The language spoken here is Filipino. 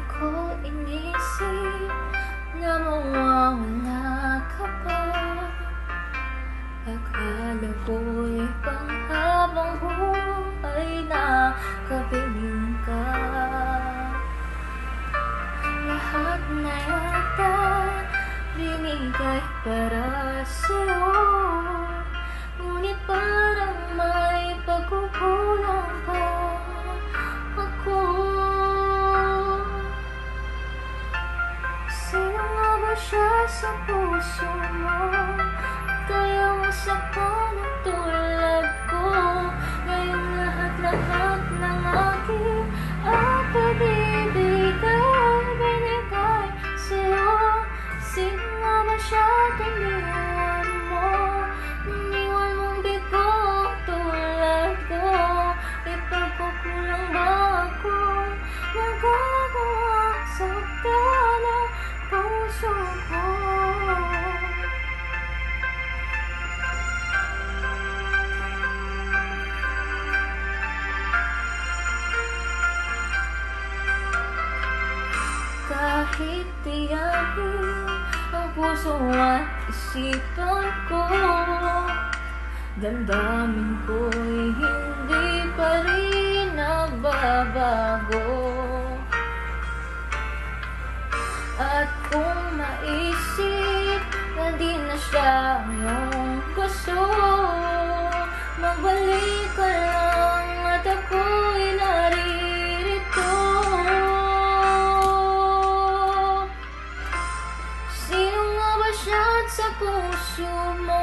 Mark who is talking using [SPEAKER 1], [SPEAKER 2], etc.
[SPEAKER 1] ko inisip na mawawala ka pa. Akala ko'y panghabang buhay na kapiling ka. Lahat na yata binigay para sa'yo, ngunit parang may pagkukulang pa ako. Sino nga ba siya sa puso mo? Kaya masaktan ang tulad ko. Ngayong lahat-lahat ng aking at pag-ibig ay binigay sa'yo. Sino nga ba siya tiniwan mo? Iniwan mong bigo tulad ko. May pagkukulang ba ako? Nagagawa saktan ang puso ko. Kahit tiyahin ang puso at isipan ko, damdamin ko'y hindi pa rin nagbabago. At kung maisip na di na siya yung gusto, magbalik ka lang at ako'y naririto. Sino nga ba siya sa puso mo?